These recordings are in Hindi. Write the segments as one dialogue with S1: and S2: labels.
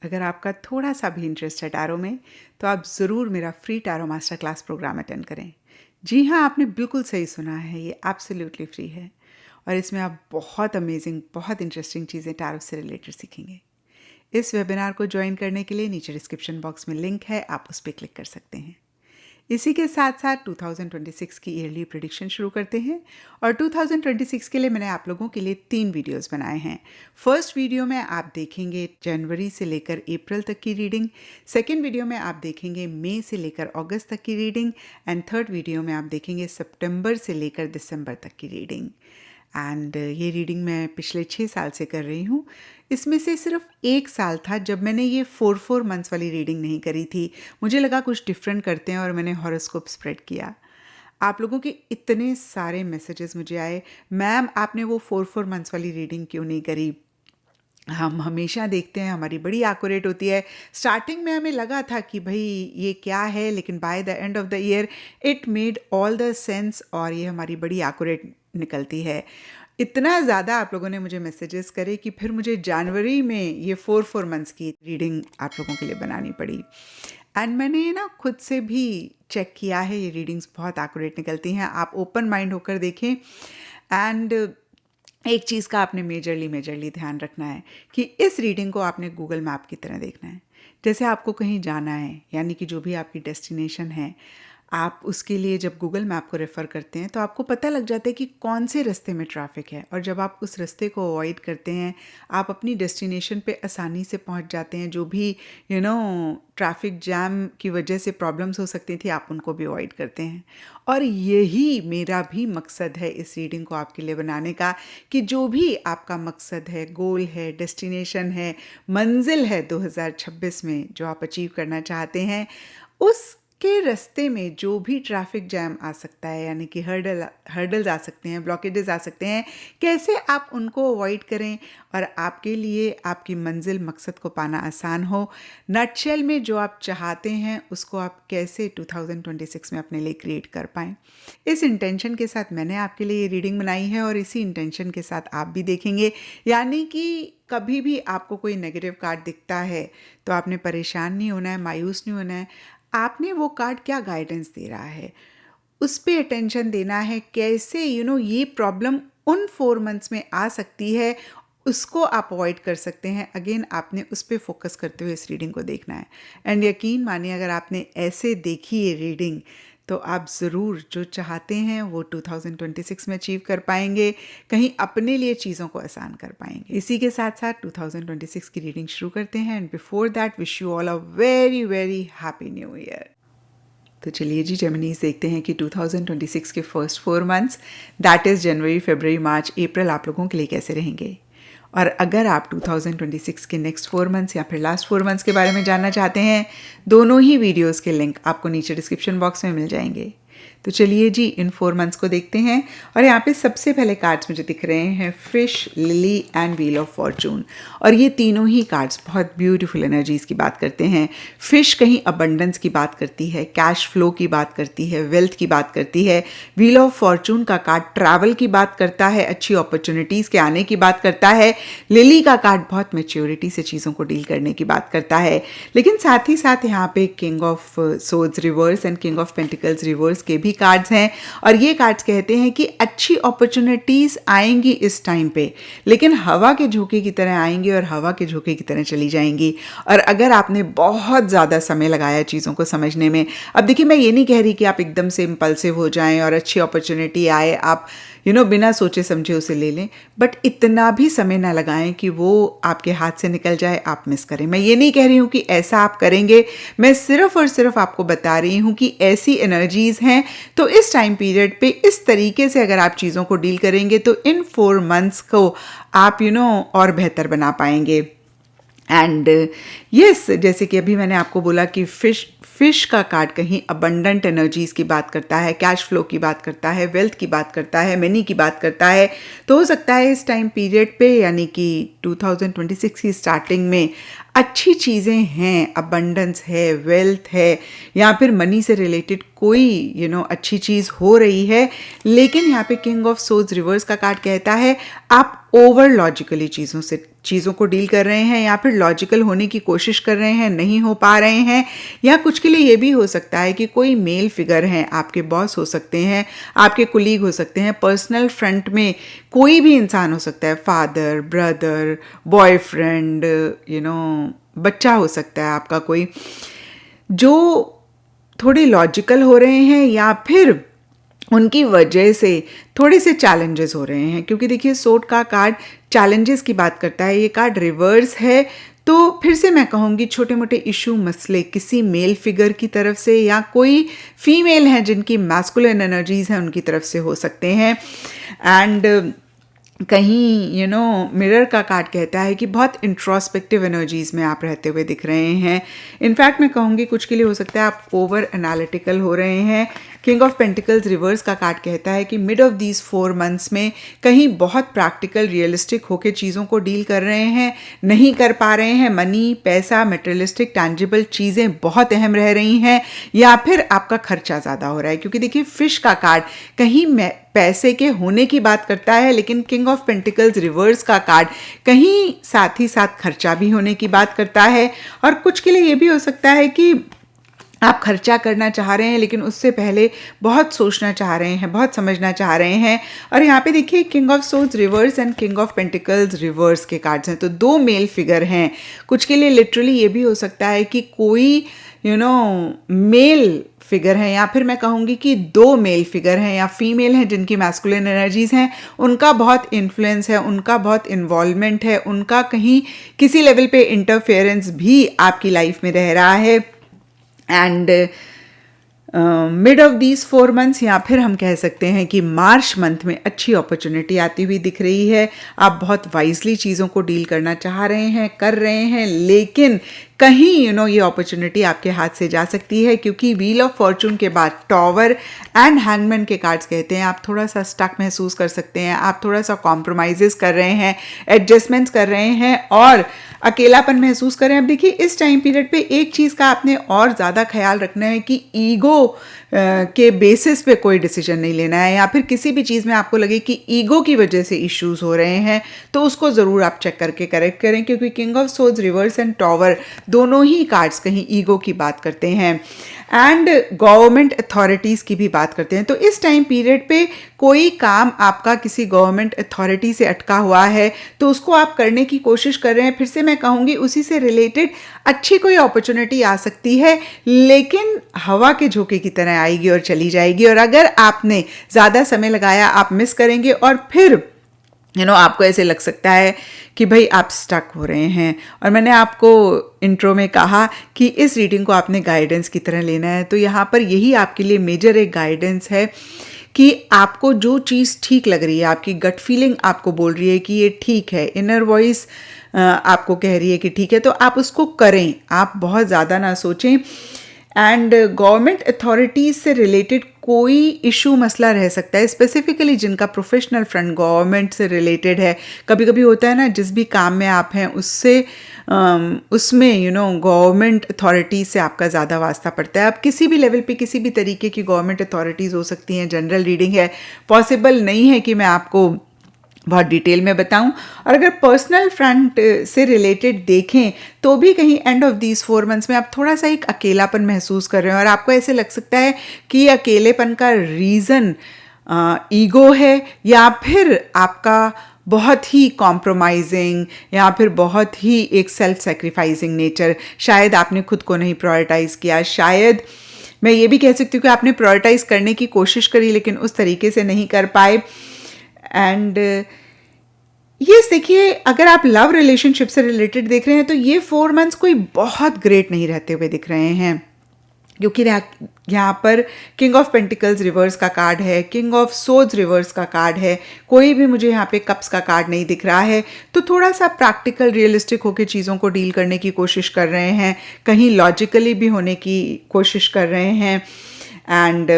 S1: अगर आपका थोड़ा सा भी इंटरेस्ट है टैरो में, तो आप ज़रूर मेरा free tarot master class program attend करें। जी हाँ, आपने बिल्कुल सही सुना है, ये एब्सोल्युटली फ्री है और इसमें आप बहुत अमेजिंग, बहुत इंटरेस्टिंग चीज़ें टैरो से रिलेटेड सीखेंगे। इस वेबिनार को ज्वाइन करने के लिए नीचे डिस्क्रिप्शन बॉक्स में लिंक है, आप उस पर क्लिक कर सकते हैं। इसी के साथ साथ 2026 की ईयरली प्रेडिक्शन शुरू करते हैं और 2026 के लिए मैंने आप लोगों के लिए 3 वीडियोस बनाए हैं। फर्स्ट वीडियो में आप देखेंगे जनवरी से लेकर अप्रैल तक की रीडिंग, सेकेंड वीडियो में आप देखेंगे मई से लेकर अगस्त तक की रीडिंग एंड थर्ड वीडियो में आप देखेंगे सितंबर से लेकर दिसंबर तक की रीडिंग। एंड ये रीडिंग मैं पिछले 6 साल से कर रही हूँ। इसमें से सिर्फ 1 साल था जब मैंने ये 4 मंथ्स वाली रीडिंग नहीं करी थी। मुझे लगा कुछ डिफरेंट करते हैं और मैंने हॉरोस्कोप स्प्रेड किया। आप लोगों के इतने सारे मैसेजेस मुझे आए, मैम आपने वो 4 मंथ्स वाली रीडिंग क्यों नहीं करी? हम हमेशा देखते हैं हमारी बड़ी एक्यूरेट होती है। स्टार्टिंग में हमें लगा था कि भाई ये क्या है, लेकिन by the end of the year it made all the sense और ये हमारी बड़ी एक्यूरेट निकलती है। इतना ज़्यादा आप लोगों ने मुझे मैसेजेस करे कि फिर मुझे जनवरी में ये 4 मंथ्स की रीडिंग आप लोगों के लिए बनानी पड़ी। एंड मैंने ना खुद से भी चेक किया है, ये रीडिंग्स बहुत एक्यूरेट निकलती हैं। आप ओपन माइंड होकर देखें। एंड एक चीज़ का आपने मेजरली ध्यान रखना है कि इस रीडिंग को आपने गूगल मैप की तरह देखना है। जैसे आपको कहीं जाना है, यानी कि जो भी आपकी डेस्टिनेशन है, आप उसके लिए जब गूगल मैप को रेफ़र करते हैं तो आपको पता लग जाता है कि कौन से रास्ते में ट्रैफिक है और जब आप उस रास्ते को अवॉइड करते हैं, आप अपनी डेस्टिनेशन पे आसानी से पहुंच जाते हैं। जो भी ट्रैफिक जैम की वजह से प्रॉब्लम्स हो सकती थी, आप उनको भी अवॉइड करते हैं। और यही मेरा भी मकसद है इस रीडिंग को आपके लिए बनाने का, कि जो भी आपका मकसद है, गोल है, डेस्टिनेशन है, मंजिल है 2026 में जो आप अचीव करना चाहते हैं, उस के रास्ते में जो भी ट्रैफिक जैम आ सकता है, यानी कि हर्डल्स आ सकते हैं, ब्लॉकेजेस आ सकते हैं, कैसे आप उनको अवॉइड करें और आपके लिए आपकी मंजिल, मकसद को पाना आसान हो। नटशेल में जो आप चाहते हैं उसको आप कैसे 2026 में अपने लिए क्रिएट कर पाएँ। इस इंटेंशन के साथ मैंने आपके लिए ये रीडिंग बनाई है और इसी इंटेंशन के साथ आप भी देखेंगे। यानी कि कभी भी आपको कोई नेगेटिव कार्ड दिखता है तो आपने परेशान नहीं होना है, मायूस नहीं होना है। आपने वो कार्ड क्या गाइडेंस दे रहा है, उस पे अटेंशन देना है। कैसे ये प्रॉब्लम उन 4 मंथ्स में आ सकती है, उसको आप अवॉइड कर सकते हैं। अगेन आपने उस पे फोकस करते हुए इस रीडिंग को देखना है। एंड यकीन मानिए, अगर आपने ऐसे देखी ये रीडिंग तो आप ज़रूर जो चाहते हैं वो 2026 में अचीव कर पाएंगे, कहीं अपने लिए चीज़ों को आसान कर पाएंगे। इसी के साथ साथ 2026 की रीडिंग शुरू करते हैं। And before that wish you all a very very happy new year. तो चलिए जी, जेमिनीज देखते हैं कि 2026 के first 4 months, that is January, February, March, April, आप लोगों के लिए कैसे रहेंगे। और अगर आप 2026 के नेक्स्ट 4 मंथ्स या फिर लास्ट 4 मंथ्स के बारे में जानना चाहते हैं, दोनों ही वीडियोस के लिंक आपको नीचे डिस्क्रिप्शन बॉक्स में मिल जाएंगे। तो चलिए जी, इन 4 मंथ्स को देखते हैं। और यहाँ पे सबसे पहले कार्ड्स मुझे दिख रहे हैं fish, lily and wheel of Fortune. और ये तीनों ही कार्ड्स बहुत ब्यूटीफुल एनर्जीज़ की बात करते हैं। फिश कहीं अबंडेंस की बात करती है, कैश फ्लो की बात करती है, वेल्थ की बात करती है। व्हील ऑफ फॉर्चून का कार्ड ट्रैवल की बात करता है, अच्छी अपॉर्चुनिटीज़ के आने की बात करता है। लिली का कार्ड बहुत मैच्योरिटी से चीज़ों को डील करने की बात करता है। लेकिन साथ ही साथ यहाँ पे king of swords reverse and king of pentacles reverse के भी कार्ड्स हैं। और ये कार्ड्स कहते हैं कि अच्छी अपॉर्चुनिटीज़ आएंगी इस टाइम पे, लेकिन हवा के झोंके की तरह आएंगी और हवा के झोंके की तरह चली जाएंगी। और अगर आपने बहुत ज़्यादा समय लगाया चीज़ों को समझने में, अब देखिए, मैं ये नहीं कह रही कि आप एकदम से इम्पल्सिव हो जाएं और अच्छी अपॉर्चुनिटी आए आप बिना सोचे समझे उसे ले लें, बट इतना भी समय ना लगाएं कि वो आपके हाथ से निकल जाए, आप मिस करें। मैं ये नहीं कह रही हूँ कि ऐसा आप करेंगे, मैं सिर्फ और सिर्फ आपको बता रही हूँ कि ऐसी एनर्जीज़ हैं। तो इस टाइम पीरियड पे इस तरीके से अगर आप चीज़ों को डील करेंगे तो इन 4 मंथ्स को आप और बेहतर बना पाएंगे। एंड यस, जैसे कि अभी मैंने आपको बोला कि फिश का कार्ड कहीं अबंडेंट एनर्जीज़ की बात करता है, कैश फ्लो की बात करता है, वेल्थ की बात करता है, मनी की बात करता है। तो हो सकता है इस टाइम पीरियड पे, यानी कि 2026 की स्टार्टिंग में अच्छी चीज़ें हैं, अबंडेंस है, वेल्थ है, या फिर मनी से रिलेटेड कोई अच्छी चीज़ हो रही है। लेकिन यहाँ पे किंग ऑफ सोर्ड्स रिवर्स का कार्ड कहता है आप ओवर लॉजिकली चीज़ों से चीज़ों को डील कर रहे हैं, या फिर लॉजिकल होने की कोशिश कर रहे हैं, नहीं हो पा रहे हैं, या कुछ के लिए ये भी हो सकता है कि कोई मेल फिगर हैं, आपके बॉस हो सकते हैं, आपके कुलीग हो सकते हैं, पर्सनल फ्रंट में कोई भी इंसान हो सकता है, फादर, ब्रदर, बॉयफ्रेंड, बच्चा हो सकता है आपका कोई, जो थोड़े लॉजिकल हो रहे हैं या फिर उनकी वजह से थोड़े से चैलेंजेस हो रहे हैं। क्योंकि देखिए सोर्ड का कार्ड चैलेंजेस की बात करता है, ये कार्ड रिवर्स है, तो फिर से मैं कहूँगी छोटे मोटे इशू मसले किसी मेल फिगर की तरफ से या कोई फीमेल हैं जिनकी मैस्कुलिन एनर्जीज हैं उनकी तरफ से हो सकते हैं। एंड कहीं मिरर का कार्ड कहता है कि बहुत इंट्रोस्पेक्टिव एनर्जीज में आप रहते हुए दिख रहे हैं। इनफैक्ट मैं कहूँगी कुछ के लिए हो सकता है आप ओवर एनालिटिकल हो रहे हैं। किंग ऑफ पेंटिकल्स रिवर्स का कार्ड कहता है कि मिड ऑफ दीज 4 मंथ्स में कहीं बहुत प्रैक्टिकल रियलिस्टिक होकर चीज़ों को डील कर रहे हैं, नहीं कर पा रहे हैं। मनी, पैसा, मटेरियलिस्टिक टैंजिबल चीज़ें बहुत अहम रह रही हैं, या फिर आपका खर्चा ज़्यादा हो रहा है। क्योंकि देखिए फिश का कार्ड कहीं पैसे के होने की बात करता है, लेकिन किंग ऑफ पेंटिकल्स रिवर्स का कार्ड कहीं साथ ही साथ खर्चा भी होने की बात करता है। और कुछ के लिए ये भी हो सकता है कि आप खर्चा करना चाह रहे हैं लेकिन उससे पहले बहुत सोचना चाह रहे हैं, बहुत समझना चाह रहे हैं। और यहाँ पे देखिए king of swords reverse and king of pentacles reverse के कार्ड्स हैं, तो 2 मेल फिगर हैं। कुछ के लिए लिटरली ये भी हो सकता है कि कोई मेल फिगर है, या फिर मैं कहूँगी कि 2 मेल फिगर हैं या फीमेल हैं जिनकी मैस्कुलिन एनर्जीज हैं, उनका बहुत इन्फ्लुएंस है, उनका बहुत इन्वॉल्वमेंट है, उनका कहीं किसी लेवल पे इंटरफेरेंस भी आपकी लाइफ में रह रहा है। And mid of these 4 months, या फिर हम कह सकते हैं कि मार्च मंथ में अच्छी अपॉर्चुनिटी आती हुई दिख रही है। आप बहुत वाइजली चीज़ों को डील करना चाह रहे हैं, कर रहे हैं, लेकिन कहीं ये अपॉर्चुनिटी आपके हाथ से जा सकती है। क्योंकि व्हील ऑफ फॉर्चून के बाद टॉवर एंड हैंगमैन के कार्ड्स कहते हैं आप थोड़ा सा स्टक महसूस कर सकते हैं, आप थोड़ा सा कॉम्प्रोमाइज़ेस कर रहे हैं, एडजस्टमेंट्स कर रहे हैं और अकेलापन महसूस कर रहे हैं। अब देखिए इस टाइम पीरियड पे एक चीज़ का आपने और ज़्यादा ख्याल रखना है कि ईगो के बेसिस पे कोई डिसीजन नहीं लेना है, या फिर किसी भी चीज़ में आपको लगे कि ईगो की वजह से इश्यूज हो रहे हैं तो उसको ज़रूर आप चेक करके करेक्ट करें। क्योंकि king of swords reverse and tower दोनों ही कार्ड्स कहीं ईगो की बात करते हैं एंड गवर्नमेंट अथॉरिटीज़ की भी बात करते हैं। तो इस टाइम पीरियड पे कोई काम आपका किसी गवर्नमेंट अथॉरिटी से अटका हुआ है तो उसको आप करने की कोशिश कर रहे हैं। फिर से मैं कहूँगी उसी से रिलेटेड अच्छी कोई अपॉर्चुनिटी आ सकती है, लेकिन हवा के झोंके की तरह आएगी और चली जाएगी। और अगर आपने ज़्यादा समय लगाया आप मिस करेंगे और फिर आपको ऐसे लग सकता है कि भाई आप स्टक हो रहे हैं। और मैंने आपको इंट्रो में कहा कि इस रीडिंग को आपने गाइडेंस की तरह लेना है, तो यहाँ पर यही आपके लिए मेजर एक गाइडेंस है कि आपको जो चीज़ ठीक लग रही है, आपकी गट फीलिंग आपको बोल रही है कि ये ठीक है, इनर वॉइस आपको कह रही है कि ठीक है, तो आप उसको करें, आप बहुत ज़्यादा ना सोचें। एंड गवर्नमेंट अथॉरिटीज़ से रिलेटेड कोई इशू मसला रह सकता है, स्पेसिफिकली जिनका प्रोफेशनल फ्रंट गवर्नमेंट से रिलेटेड है। कभी कभी होता है ना, जिस भी काम में आप हैं उससे उसमें गवर्नमेंट अथॉरिटीज़ से आपका ज़्यादा वास्ता पड़ता है। आप किसी भी लेवल पे किसी भी तरीके की गवर्नमेंट अथॉरिटीज़ हो सकती हैं। जनरल रीडिंग है, पॉसिबल नहीं है कि मैं आपको बहुत डिटेल में बताऊं। और अगर पर्सनल फ्रंट से रिलेटेड देखें तो भी कहीं एंड ऑफ दीज 4 मंथ्स में आप थोड़ा सा एक अकेलापन महसूस कर रहे हैं और आपको ऐसे लग सकता है कि ये अकेलेपन का रीज़न ईगो है, या फिर आपका बहुत ही कॉम्प्रोमाइजिंग या फिर बहुत ही एक सेल्फ सेक्रीफाइसिंग नेचर। शायद आपने खुद को नहीं प्रायोरिटाइज किया, शायद मैं ये भी कह सकती हूँ कि आपने प्रायोरिटाइज करने की कोशिश करी लेकिन उस तरीके से नहीं कर पाए। एंड ये देखिए, अगर आप लव रिलेशनशिप से रिलेटेड देख रहे हैं तो ये 4 मंथ्स कोई बहुत ग्रेट नहीं रहते हुए दिख रहे हैं। क्योंकि यहाँ पर किंग ऑफ पेंटिकल्स रिवर्स का कार्ड है, किंग ऑफ सोर्ड्स रिवर्स का कार्ड है, कोई भी मुझे यहाँ पे कप्स का कार्ड नहीं दिख रहा है। तो थोड़ा सा प्रैक्टिकल रियलिस्टिक होकर चीज़ों को डील करने की कोशिश कर रहे हैं, कहीं लॉजिकली भी होने की कोशिश कर रहे हैं। एंड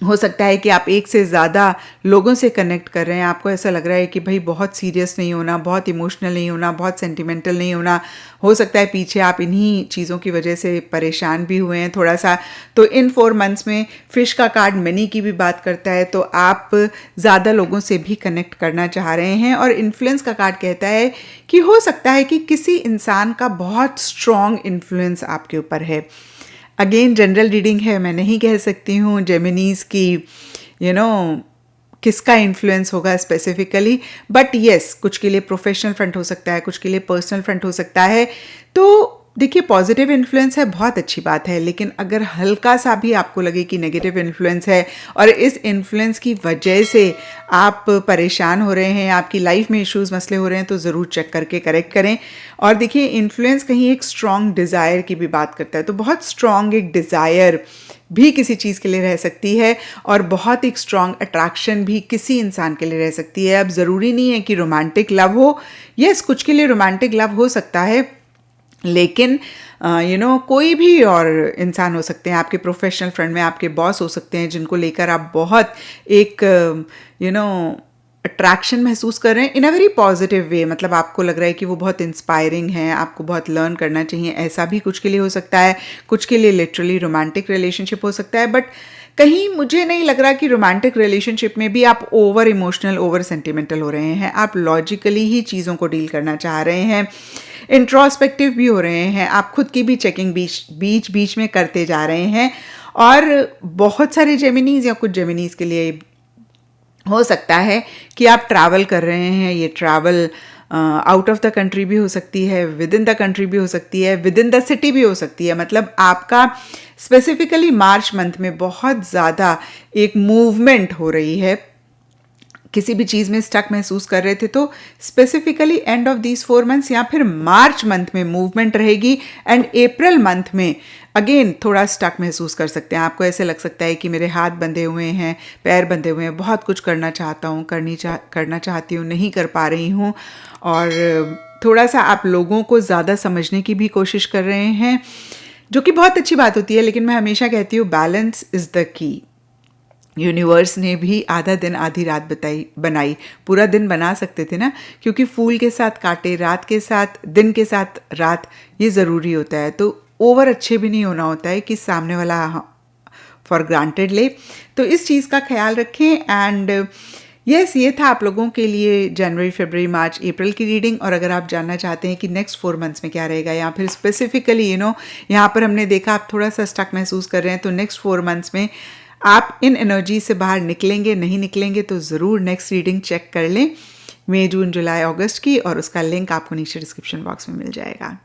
S1: हो सकता है कि आप एक से ज़्यादा लोगों से कनेक्ट कर रहे हैं, आपको ऐसा लग रहा है कि भाई बहुत सीरियस नहीं होना, बहुत इमोशनल नहीं होना, बहुत सेंटिमेंटल नहीं होना। हो सकता है पीछे आप इन्हीं चीज़ों की वजह से परेशान भी हुए हैं थोड़ा सा। तो इन 4 मंथ्स में फिश का कार्ड मनी की भी बात करता है, तो आप ज़्यादा लोगों से भी कनेक्ट करना चाह रहे हैं। और इन्फ्लुएंस का कार्ड कहता है कि हो सकता है कि किसी इंसान का बहुत स्ट्रॉन्ग इन्फ्लुएंस आपके ऊपर है। अगेन जनरल रीडिंग है, मैं नहीं कह सकती हूँ जेमिनीज की किसका इन्फ्लुएंस होगा स्पेसिफिकली, बट येस कुछ के लिए प्रोफेशनल फ्रंट हो सकता है, कुछ के लिए पर्सनल फ्रंट हो सकता है। तो देखिए पॉजिटिव इन्फ्लुएंस है, बहुत अच्छी बात है, लेकिन अगर हल्का सा भी आपको लगे कि नेगेटिव इन्फ्लुएंस है और इस इन्फ्लुएंस की वजह से आप परेशान हो रहे हैं, आपकी लाइफ में इश्यूज मसले हो रहे हैं, तो ज़रूर चेक करके करेक्ट करें। और देखिए इन्फ्लुएंस कहीं एक स्ट्रॉन्ग डिज़ायर की भी बात करता है, तो बहुत स्ट्रॉन्ग एक डिज़ायर भी किसी चीज़ के लिए रह सकती है और बहुत एक स्ट्रॉन्ग अट्रैक्शन भी किसी इंसान के लिए रह सकती है। अब ज़रूरी नहीं है कि रोमांटिक लव हो, यस कुछ के लिए रोमांटिक लव हो सकता है, लेकिन कोई भी और इंसान हो सकते हैं, आपके प्रोफेशनल फ्रंट में आपके बॉस हो सकते हैं जिनको लेकर आप बहुत एक अट्रैक्शन महसूस कर रहे हैं इन अ वेरी पॉजिटिव वे। मतलब आपको लग रहा है कि वो बहुत इंस्पायरिंग है, आपको बहुत लर्न करना चाहिए, ऐसा भी कुछ के लिए हो सकता है। कुछ के लिए लिटरली रोमांटिक रिलेशनशिप हो सकता है, बट कहीं मुझे नहीं लग रहा कि रोमांटिक रिलेशनशिप में भी आप ओवर इमोशनल ओवर सेंटिमेंटल हो रहे हैं। आप लॉजिकली ही चीज़ों को डील करना चाह रहे हैं, इंट्रोस्पेक्टिव भी हो रहे हैं, आप खुद की भी चेकिंग बीच बीच में करते जा रहे हैं। और बहुत सारे जेमिनीज या कुछ जेमिनीज के लिए हो सकता है कि आप ट्रैवल कर रहे हैं। ये travel out of the country भी हो सकती है, विद इन द कंट्री भी हो सकती है, विद इन द सिटी भी हो सकती है। मतलब आपका स्पेसिफिकली मार्च मंथ में बहुत ज़्यादा एक मूवमेंट हो रही है, किसी भी चीज़ में स्टक महसूस कर रहे थे तो specifically end of these 4 months या फिर मार्च मंथ में मूवमेंट रहेगी। एंड अप्रैल मंथ में अगेन थोड़ा स्टक महसूस कर सकते हैं। आपको ऐसे लग सकता है कि मेरे हाथ बंधे हुए हैं, पैर बंधे हुए हैं, बहुत कुछ करना चाहता हूँ, करना चाहती हूँ, नहीं कर पा रही हूँ। और थोड़ा सा आप लोगों को ज़्यादा समझने की भी कोशिश कर रहे हैं, जो कि बहुत अच्छी बात होती है। लेकिन मैं हमेशा कहती हूँ balance is the key. Universe ने भी आधा दिन आधी रात बनाई, पूरा दिन बना सकते थे ना, क्योंकि फूल के साथ कांटे, रात के साथ दिन के साथ रात, ये ज़रूरी होता है। तो ओवर अच्छे भी नहीं होना होता है कि सामने वाला फॉर ग्रांटेड ले। तो इस चीज़ का ख्याल रखें। एंड यस ये था आप लोगों के लिए जनवरी, फरवरी, मार्च, अप्रैल की रीडिंग। और अगर आप जानना चाहते हैं कि नेक्स्ट 4 मंथ्स में क्या रहेगा, या फिर स्पेसिफिकली यहाँ पर हमने देखा आप थोड़ा सा स्टक महसूस कर रहे हैं, तो नेक्स्ट 4 मंथ्स में आप इन एनर्जी से बाहर निकलेंगे नहीं निकलेंगे, तो ज़रूर नेक्स्ट रीडिंग चेक कर लें, मई, जून, जुलाई, अगस्त की। और उसका लिंक आपको नीचे डिस्क्रिप्शन बॉक्स में मिल जाएगा।